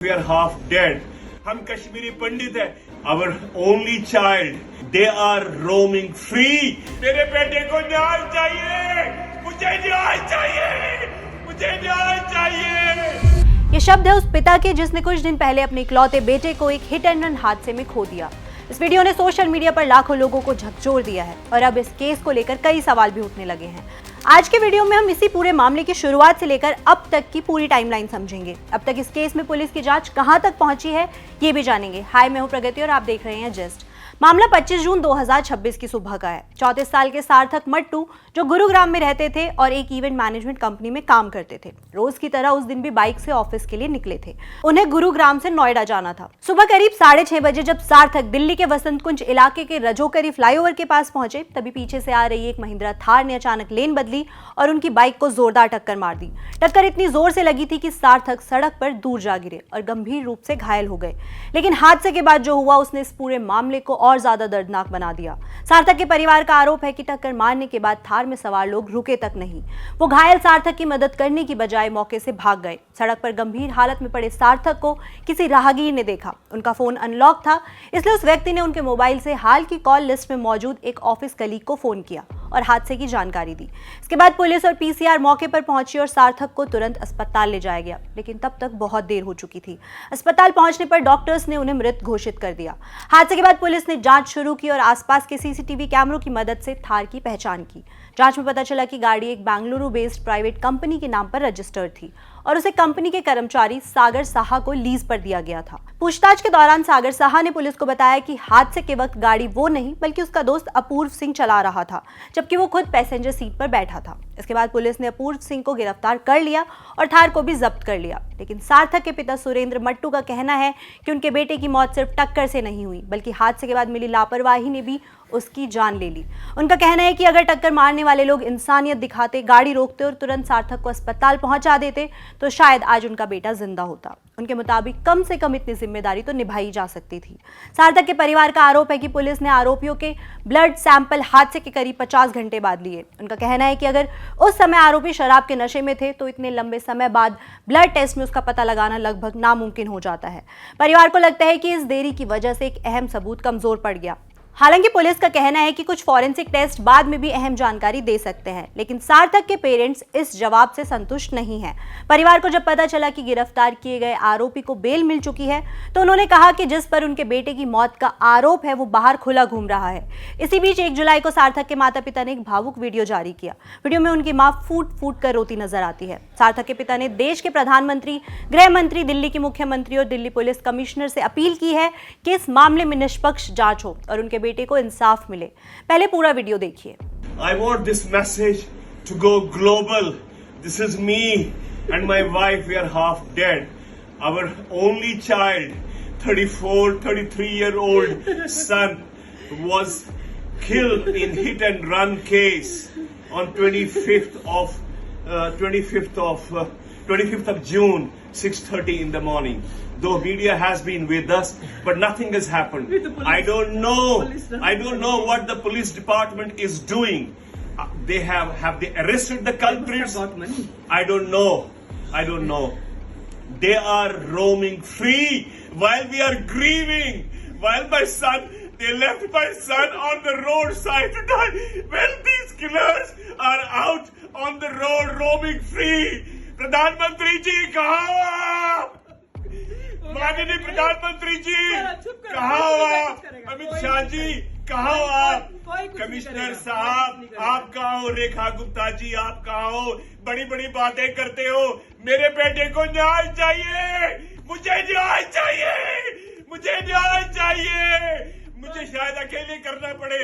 We are half dead. हम कश्मीरी पंडित है. Our only child. They are roaming free. मेरे बेटे को न्याय चाहिए. मुझे न्याय चाहिए. मुझे न्याय चाहिए. ये शब्द है उस पिता के जिसने कुछ दिन पहले अपने इकलौते बेटे को एक हिट एंड रन हादसे में खो दिया। इस वीडियो ने सोशल मीडिया पर लाखों लोगों को झकझोर दिया है और अब इस केस को लेकर कई सवाल भी उठने लगे हैं। आज के वीडियो में हम इसी पूरे मामले की शुरुआत से लेकर अब तक की पूरी टाइमलाइन समझेंगे। अब तक इस केस में पुलिस की जांच कहां तक पहुंची है ये भी जानेंगे। हाय, मैं हूं प्रगति और आप देख रहे हैं जस्ट। मामला 25 जून 2026 की सुबह का है। 34 साल के सार्थक मट्टू जो गुरुग्राम में रहते थे और एक इवेंट मैनेजमेंट कंपनी में काम करते थे, रोज की तरह उस दिन भी बाइक से ऑफिस के लिए निकले थे। उन्हें गुरुग्राम से नोएडा जाना था। सुबह करीब 6:30 बजे जब सार्थक दिल्ली के वसंत कुंज इलाके के रजोकरी फ्लाईओवर के पास पहुंचे, तभी पीछे से आ रही एक महिंद्रा थार ने अचानक लेन बदली और उनकी बाइक को जोरदार टक्कर मार दी। टक्कर इतनी जोर से लगी थी कि सार्थक सड़क पर दूर जा गिरे और गंभीर रूप से घायल हो गए। लेकिन हादसे के बाद जो हुआ उसने इस पूरे मामले को और ज्यादा दर्दनाक बना दिया। सार्थक के परिवार का आरोप है कि टक्कर मारने के बाद थार में सवार लोग रुके तक नहीं। वो घायल सार्थक की मदद करने की बजाय मौके से भाग गए। सड़क पर गंभीर हालत में पड़े सार्थक को किसी राहगीर ने देखा। उनका फोन अनलॉक था, इसलिए उस व्यक्ति ने उनके मोबाइल से हाल की कॉल लिस्ट में मौजूद एक ऑफिस कलीग को फोन किया और हादसे की जानकारी दी। इसके बाद पुलिस और पीसीआर मौके पर पहुंची और सार्थक को तुरंत अस्पताल ले जाया गया, लेकिन तब तक बहुत देर हो चुकी थी। अस्पताल पहुंचने पर डॉक्टर्स ने उन्हें मृत घोषित कर दिया। हादसे के बाद पुलिस ने जांच शुरू की और आसपास के सीसीटीवी कैमरों की मदद से थार की पहचान की। जांच में पता चला कि गाड़ी एक बेंगलुरु बेस्ड प्राइवेट कंपनी के नाम पर रजिस्टर्ड थी और उसे कंपनी के कर्मचारी सागर साहा को लीज पर दिया गया था। पूछताछ के दौरान सागर साहा ने पुलिस को बताया कि हादसे के वक्त गाड़ी वो नहीं बल्कि उसका दोस्त अपूर्व सिंह चला रहा था, जबकि वो खुद पैसेंजर सीट पर बैठा था। इसके बाद पुलिस ने अपूर्व सिंह को गिरफ्तार कर लिया और थार को भी जब्त कर लिया। लेकिन सार्थक के पिता सुरेंद्र मट्टू का कहना है कि उनके बेटे की मौत सिर्फ टक्कर से नहीं हुई, बल्कि हादसे के बाद मिली लापरवाही ने भी उसकी जान ले ली। उनका कहना है कि अगर टक्कर मारने वाले लोग इंसानियत दिखाते, गाड़ी रोकते और तुरंत सार्थक को अस्पताल पहुंचा देते तो शायद आज उनका बेटा जिंदा होता। उनके मुताबिक कम से कम इतनी जिम्मेदारी तो निभाई जा सकती थी। सार्थक के परिवार का आरोप है कि पुलिस ने आरोपियों के ब्लड सैंपल हादसे के करीब 50 घंटे बाद लिए। उनका कहना है कि अगर उस समय आरोपी शराब के नशे में थे तो इतने लंबे समय बाद ब्लड टेस्ट में उसका पता लगाना लगभग नामुमकिन हो जाता है। परिवार को लगता है कि इस देरी की वजह से एक अहम सबूत कमजोर पड़ गया। हालांकि पुलिस का कहना है कि कुछ फॉरेंसिक टेस्ट बाद में भी अहम जानकारी दे सकते हैं, लेकिन सार्थक के पेरेंट्स इस जवाब से संतुष्ट नहीं हैं। परिवार को जब पता चला कि गिरफ्तार किए गए आरोपी को बेल मिल चुकी है तो उन्होंने कहा कि जिस पर उनके बेटे की मौत का आरोप है वो बाहर खुला घूम रहा है। इसी बीच 1 जुलाई को सार्थक के माता पिता ने एक भावुक वीडियो जारी किया। वीडियो में उनकी मां फूट फूट कर रोती नजर आती है। सार्थक के पिता ने देश के प्रधानमंत्री, गृह मंत्री, दिल्ली के मुख्यमंत्री और दिल्ली पुलिस कमिश्नर से अपील की है कि इस मामले में निष्पक्ष जांच हो और उनके बेटे को इंसाफ मिले। पहले पूरा वीडियो देखिए। I want this message to go global. This is me and my wife. We are half dead. Our only child, 33-year-old son, was killed in hit and run case on 25th of June, 6:30 in the morning. Though media has been with us, but nothing has happened. I don't know what the police department is doing. They have they arrested the culprits? I don't know. They are roaming free while we are grieving. While they left my son on the roadside to die. When these killers are out on the road roaming free. प्रधानमंत्री जी कहाँ हो आप? माननीय प्रधानमंत्री जी कहाँ हो आप? अमित शाह जी कहाँ हो आप? कमिश्नर साहब आप कहाँ हो? रेखा गुप्ता जी आप कहाँ हो? बड़ी बड़ी बातें करते हो। मेरे बेटे को न्याय चाहिए। मुझे न्याय चाहिए। मुझे न्याय चाहिए। मुझे शायद अकेले करना पड़े।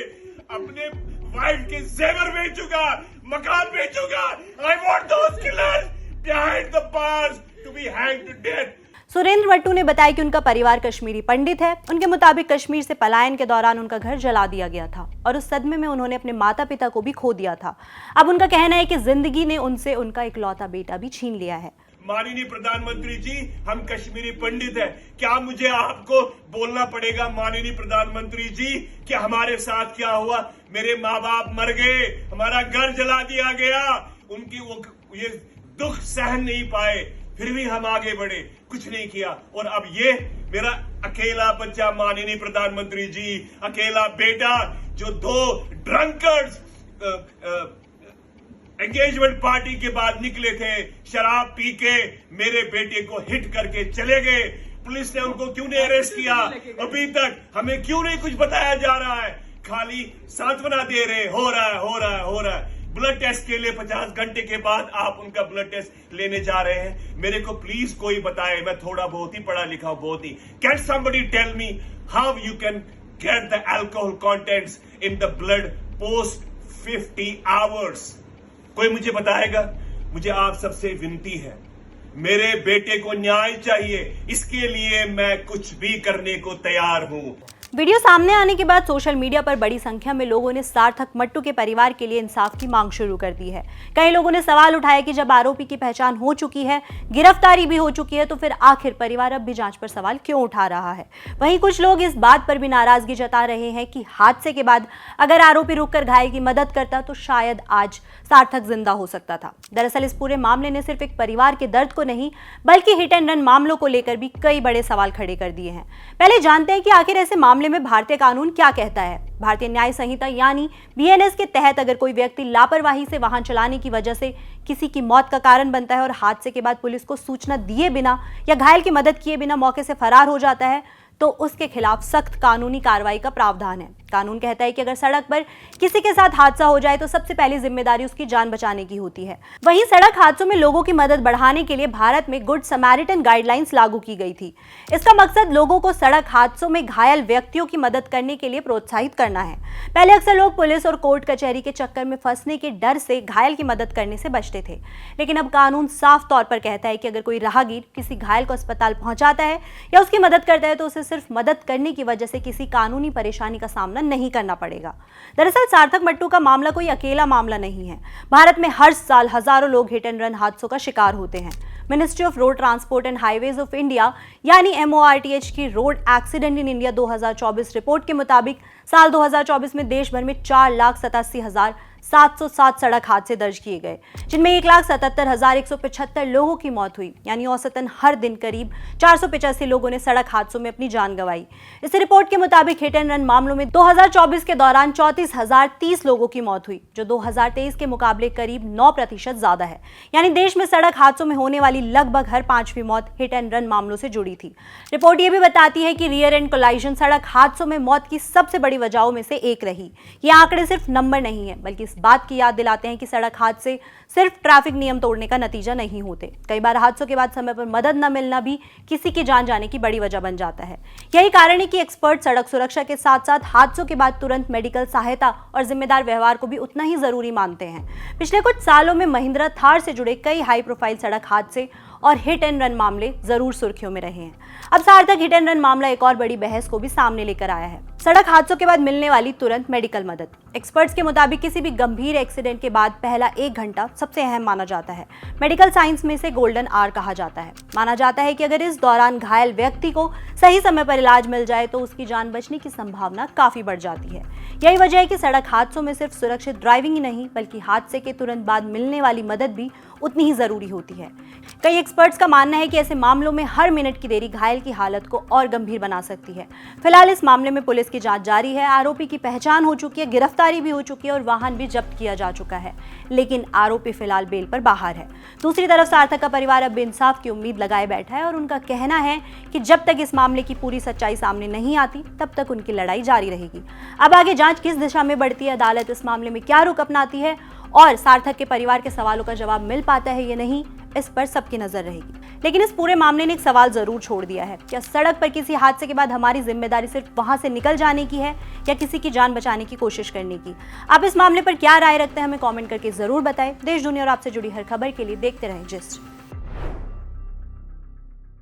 अपने वाइफ के जेवर बेचूंगा, मकान बेचूंगा। I want those killers behind the bars to be hanged to death. Surendra Mattoo ने बताया कि उनका परिवार कश्मीरी पंडित है। उनके मुताबिक कश्मीर से पलायन के दौरान उनका घर जला दिया गया था और उस सदमे में उन्होंने अपने माता पिता को भी खो दिया था। अब उनका कहना है कि जिंदगी ने उनसे उनका इकलौता बेटा भी छीन लिया है। माननीय प्रधानमंत्री जी, हम कश्मीरी पंडित हैं। क्या मुझे आपको बोलना पड़ेगा माननीय प्रधानमंत्री जी कि हमारे साथ क्या हुआ? मेरे माँ बाप मर गए, हमारा घर जला दिया गया। उनकी वो ये दुख सहन नहीं पाए। फिर भी हम आगे बढ़े, कुछ नहीं किया। और अब ये मेरा अकेला बच्चा, माननीय प्रधानमंत्री जी, अकेला बेटा, जो 2 ड्रंकर्स एंगेजमेंट पार्टी के बाद निकले थे, शराब पी के मेरे बेटे को हिट करके चले गए। पुलिस ने उनको क्यों नहीं अरेस्ट किया? अभी तक हमें क्यों नहीं कुछ बताया जा रहा है? खाली सांत्वना दे रहे, हो रहा है। ब्लड टेस्ट के लिए 50 घंटे के बाद आप उनका ब्लड टेस्ट लेने जा रहे हैं। मेरे को प्लीज कोई बताए, मैं थोड़ा बहुत ही पढ़ा लिखा हूं, बहुत ही। Can somebody tell me how you can get the alcohol contents in the blood post 50 hours? कोई मुझे बताएगा? मुझे आप सबसे विनती है, मेरे बेटे को न्याय चाहिए, इसके लिए मैं कुछ भी करने को तैयार हूं। वीडियो सामने आने के बाद सोशल मीडिया पर बड़ी संख्या में लोगों ने सार्थक मट्टू के परिवार के लिए इंसाफ की मांग शुरू कर दी है। कई लोगों ने सवाल उठाया कि जब आरोपी की पहचान हो चुकी है, गिरफ्तारी भी हो चुकी है, तो फिर आखिर परिवार अब भी जांच पर सवाल क्यों उठा रहा है? वहीं कुछ लोग इस बात पर भी नाराजगी जता रहे हैं कि हादसे के बाद अगर आरोपी रुककर घायल की मदद करता तो शायद आज सार्थक जिंदा हो सकता था। दरअसल इस पूरे मामले ने सिर्फ एक परिवार के दर्द को नहीं, बल्कि हिट एंड रन मामलों को लेकर भी कई बड़े सवाल खड़े कर दिए हैं। पहले जानते हैं कि आखिर ऐसे मामले में भारतीय कानून क्या कहता है। भारतीय न्याय संहिता यानी बीएनएस के तहत अगर कोई व्यक्ति लापरवाही से वाहन चलाने की वजह से किसी की मौत का कारण बनता है और हादसे के बाद पुलिस को सूचना दिए बिना या घायल की मदद किए बिना मौके से फरार हो जाता है, तो उसके खिलाफ सख्त कानूनी कार्रवाई का प्रावधान है। कानून कहता है कि अगर सड़क पर किसी के साथ हादसा हो जाए तो सबसे पहली जिम्मेदारी उसकी जान बचाने की होती है। वहीं सड़क हादसों में लोगों की मदद बढ़ाने के लिए भारत में गुड समैरिटन गाइडलाइंस लागू की गई थी। इसका मकसद लोगों को सड़क हादसों में घायल व्यक्तियों की मदद करने के लिए प्रोत्साहित करना है। पहले अक्सर लोग पुलिस और कोर्ट कचहरी के चक्कर में फंसने के डर से घायल की मदद करने से बचते थे, लेकिन अब कानून साफ तौर पर कहता है कि अगर कोई राहगीर किसी घायल को अस्पताल पहुंचाता है या उसकी मदद करता है तो उसे सिर्फ मदद करने की वजह से किसी कानूनी परेशानी का सामना नहीं करना पड़ेगा। दरअसल सार्थक मट्टू का मामला कोई अकेला मामला नहीं है। भारत में हर साल हजारों लोग हिट एंड रन हादसों का शिकार होते हैं। Ministry of road transport and highways of India यानी MORTH की road accident in India 2024 report के मुताबिक साल 2024 में देश भर में 4,87,707 सड़क हादसे दर्ज किए गए, जिनमें 1,77,175 लोगों की मौत हुई, यानी औसतन हर दिन करीब 485 लोगों ने सड़क हादसों में अपनी जान गंवाई। इस रिपोर्ट के मुताबिक हिट एंड रन मामलों में 2024 के दौरान 34,030 लोगों की मौत हुई, जो 2023 के मुकाबले करीब 9% ज्यादा है। यानी देश में सड़क हादसों में होने वाली लगभग हर 5वीं मौत हिट एंड रन मामलों से जुड़ी थी। रिपोर्ट ये भी बताती है कि रियर एंड कोलाइजन सड़क हादसों में मौत की सबसे बड़ी वजहों में से एक रही। ये आंकड़े सिर्फ नंबर नहीं है, बल्कि इस बात की याद दिलाते हैं कि सड़क हादसे सिर्फ ट्रैफिक नियम तोड़ने का नतीजा नहीं होते। कई बार हादसों के बाद समय पर मदद न मिलना भी किसी की जान जाने की बड़ी वजह बन जाता है। यही कारण है कि एक्सपर्ट सड़क सुरक्षा के साथ साथ हादसों के बाद तुरंत मेडिकल सहायता और जिम्मेदार व्यवहार को भी उतना ही जरूरी मानते हैं। पिछले कुछ सालों में महिंद्रा थार से जुड़े कई हाई प्रोफाइल सड़क हादसे और हिट एंड रन मामले जरूर सुर्खियों में रहे हैं। अब सार्थक हिट एंड रन मामला एक और बड़ी बहस को भी सामने लेकर आया है। सड़क हादसों के बाद मिलने वाली तुरंत मेडिकल मदद। एक्सपर्ट्स के मुताबिक किसी भी गंभीर एक्सीडेंट के बाद पहला 1 घंटा सबसे अहम माना जाता है। मेडिकल साइंस में इसे गोल्डन आवर कहा जाता है। माना जाता है कि अगर इस दौरान घायल व्यक्ति को सही समय पर इलाज मिल जाए तो उसकी जान बचने की संभावना काफी बढ़ जाती है। यही वजह है कि सड़क हादसों में सिर्फ सुरक्षित ड्राइविंग ही नहीं, बल्कि हादसे के तुरंत बाद मिलने वाली मदद भी उतनी ही जरूरी होती है। कई एक्सपर्ट्स का मानना है कि ऐसे मामलों में हर मिनट की देरी घायल की हालत को और गंभीर बना सकती है। फिलहाल इस मामले में पुलिस की जांच जारी है। आरोपी की पहचान हो चुकी है, गिरफ्तारी भी हो चुकी है और वाहन भी जब्त किया जा चुका है, लेकिन आरोपी फिलहाल बेल पर बाहर है। दूसरी तरफ सार्थक का परिवार अब इंसाफ की उम्मीद लगाए बैठा है और उनका कहना है कि जब तक इस मामले की पूरी सच्चाई सामने नहीं आती तब तक उनकी लड़ाई जारी रहेगी। अब आगे जांच किस दिशा में बढ़ती है, अदालत इस मामले में क्या रुख अपनाती है और सार्थक के परिवार के सवालों का जवाब मिल पाता है या नहीं, इस पर सबकी नजर रहेगी। लेकिन इस पूरे मामले ने एक सवाल जरूर छोड़ दिया है, क्या सड़क पर किसी हादसे के बाद हमारी जिम्मेदारी सिर्फ वहां से निकल जाने की है या किसी की जान बचाने की कोशिश करने की? आप इस मामले पर क्या राय रखते हैं, हमें कमेंट करके जरूर बताएं। देश दुनिया और आपसे जुड़ी हर खबर के लिए देखते रहें जिस्ट।